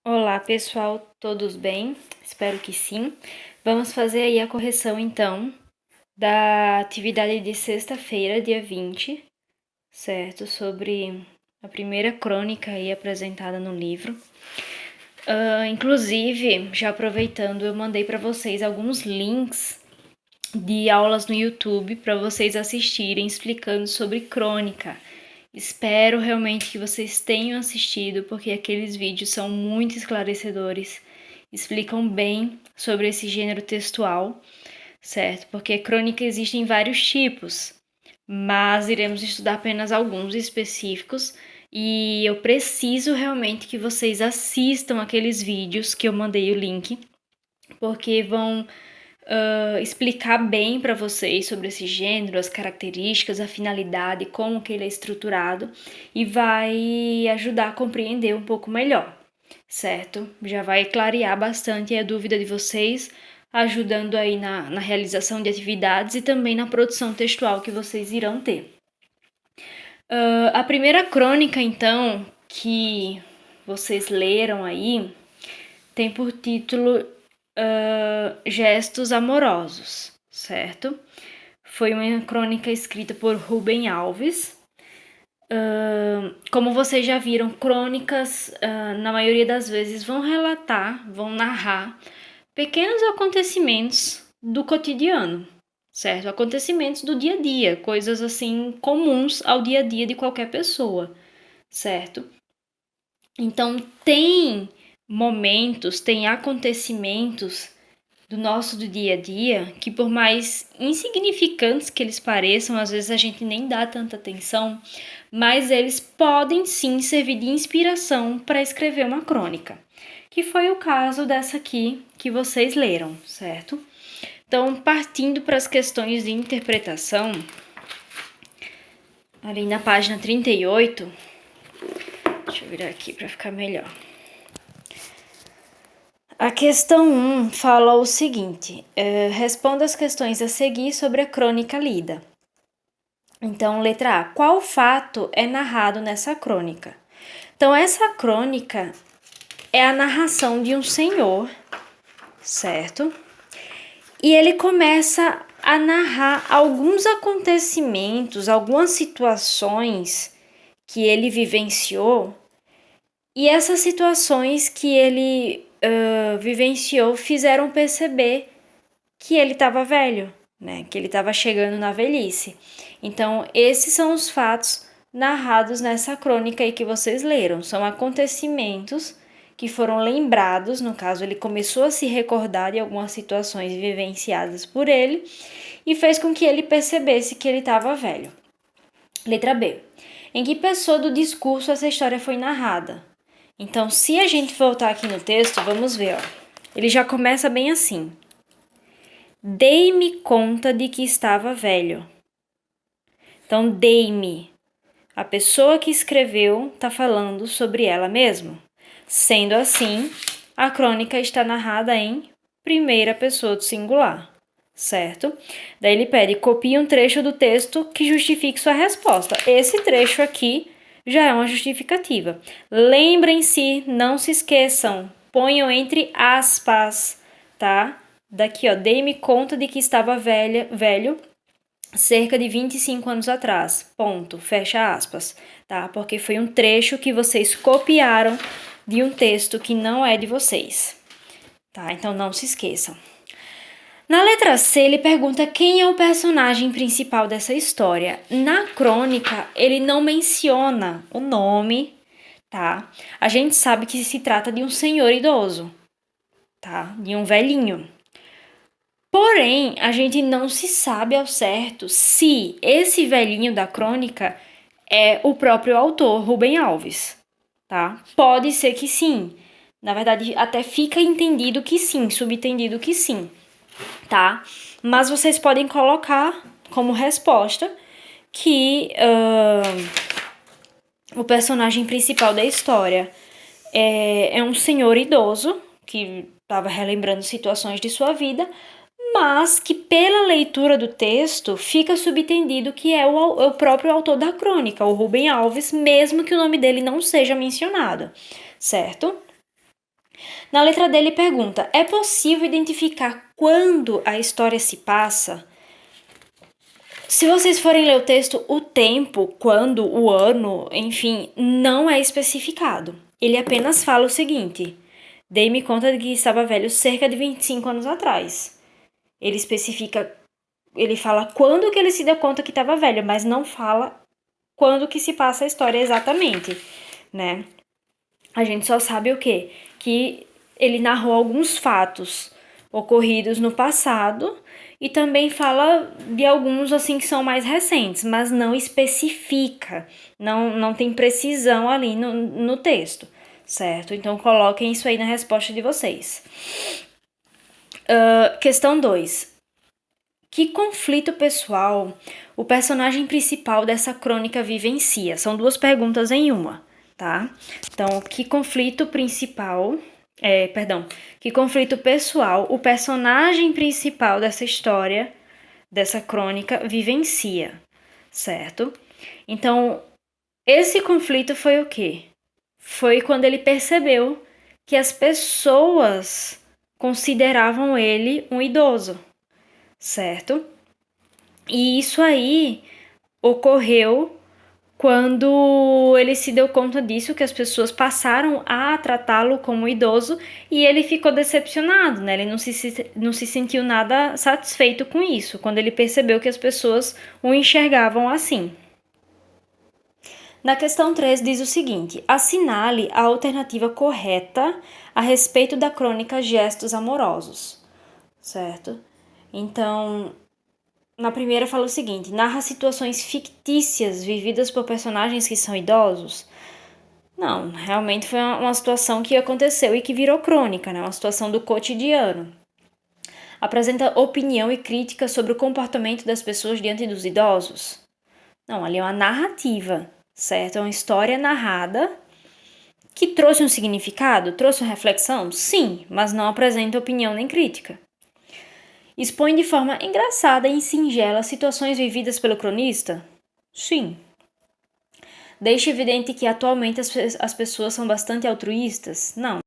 Olá pessoal, todos bem? Espero que sim. Vamos fazer aí a correção então da atividade de sexta-feira, dia 20, certo? Sobre a primeira crônica aí apresentada no livro. Inclusive, já aproveitando, eu mandei para vocês alguns links de aulas no YouTube para vocês assistirem explicando sobre crônica. Espero realmente que vocês tenham assistido, porque aqueles vídeos são muito esclarecedores, explicam bem sobre esse gênero textual, certo? Porque crônica existem vários tipos, mas iremos estudar apenas alguns específicos e eu preciso realmente que vocês assistam aqueles vídeos que eu mandei o link, porque vão explicar bem para vocês sobre esse gênero, as características, a finalidade, como que ele é estruturado e vai ajudar a compreender um pouco melhor, certo? Já vai clarear bastante a dúvida de vocês, ajudando aí na realização de atividades e também na produção textual que vocês irão ter. A primeira crônica, então, que vocês leram aí, tem por título Gestos Amorosos, certo? Foi uma crônica escrita por Rubem Alves. Como vocês já viram, crônicas, na maioria das vezes, vão relatar, vão narrar pequenos acontecimentos do cotidiano, certo? Acontecimentos do dia a dia, coisas assim comuns ao dia a dia de qualquer pessoa, certo? Então, tem momentos, tem acontecimentos do nosso do dia a dia que, por mais insignificantes que eles pareçam, às vezes a gente nem dá tanta atenção, mas eles podem sim servir de inspiração para escrever uma crônica, que foi o caso dessa aqui que vocês leram, certo? Então, partindo para as questões de interpretação, ali na página 38, deixa eu virar aqui para ficar melhor. A questão 1 fala o seguinte: responda as questões a seguir sobre a crônica lida. Então, letra A. Qual fato é narrado nessa crônica? Então, essa crônica é a narração de um senhor, certo? E ele começa a narrar alguns acontecimentos, algumas situações que ele vivenciou. E essas situações que ele vivenciou fizeram perceber que ele estava velho, né? Que ele estava chegando na velhice. Então, esses são os fatos narrados nessa crônica aí que vocês leram. São acontecimentos que foram lembrados, no caso, ele começou a se recordar de algumas situações vivenciadas por ele e fez com que ele percebesse que ele estava velho. Letra B. Em que pessoa do discurso essa história foi narrada? Então, se a gente voltar aqui no texto, vamos ver, ó. Ele já começa bem assim. Dei-me conta de que estava velho. Então, dei-me. A pessoa que escreveu está falando sobre ela mesma. Sendo assim, a crônica está narrada em primeira pessoa do singular, certo? Daí ele pede, copie um trecho do texto que justifique sua resposta. Esse trecho aqui já é uma justificativa. Lembrem-se, não se esqueçam, ponham entre aspas, tá? Daqui, ó, dei-me conta de que estava velho cerca de 25 anos atrás, ponto, fecha aspas, tá? Porque foi um trecho que vocês copiaram de um texto que não é de vocês, tá? Então não se esqueçam. Na letra C, ele pergunta quem é o personagem principal dessa história. Na crônica, ele não menciona o nome, tá? A gente sabe que se trata de um senhor idoso, tá? De um velhinho. Porém, a gente não se sabe ao certo se esse velhinho da crônica é o próprio autor, Rubem Alves, tá? Pode ser que sim. Na verdade, até fica entendido que sim, subentendido que sim, tá? Mas vocês podem colocar como resposta que o personagem principal da história é um senhor idoso que estava relembrando situações de sua vida, mas que pela leitura do texto fica subentendido que é o próprio autor da crônica, o Rubem Alves, mesmo que o nome dele não seja mencionado, certo? Na letra D ele pergunta: é possível identificar quando a história se passa? Se vocês forem ler o texto, o tempo, quando, o ano, enfim, não é especificado. Ele apenas fala o seguinte: dei-me conta de que estava velho cerca de 25 anos atrás. Ele especifica, ele fala quando que ele se deu conta que estava velho, mas não fala quando que se passa a história exatamente, né? A gente só sabe o quê? Que ele narrou alguns fatos ocorridos no passado e também fala de alguns assim que são mais recentes, mas não especifica, não tem precisão ali no texto, certo? Então coloquem isso aí na resposta de vocês. Questão 2. Que conflito pessoal o personagem principal dessa crônica vivencia? São duas perguntas em uma, tá? Então, que conflito pessoal o personagem principal dessa história, dessa crônica, vivencia, certo? Então, esse conflito foi o quê? Foi quando ele percebeu que as pessoas consideravam ele um idoso, certo? E isso aí ocorreu quando ele se deu conta disso, que as pessoas passaram a tratá-lo como idoso e ele ficou decepcionado, né? Ele não se sentiu nada satisfeito com isso, quando ele percebeu que as pessoas o enxergavam assim. Na questão 3 diz o seguinte: assinale a alternativa correta a respeito da crônica Gestos Amorosos, certo? Então, na primeira fala o seguinte: narra situações fictícias vividas por personagens que são idosos. Não, realmente foi uma situação que aconteceu e que virou crônica, né? Uma situação do cotidiano. Apresenta opinião e crítica sobre o comportamento das pessoas diante dos idosos. Não, ali é uma narrativa, certo? É uma história narrada que trouxe um significado, trouxe uma reflexão? Sim, mas não apresenta opinião nem crítica. Expõe de forma engraçada e singela situações vividas pelo cronista? Sim. Deixa evidente que atualmente as pessoas são bastante altruístas? Não.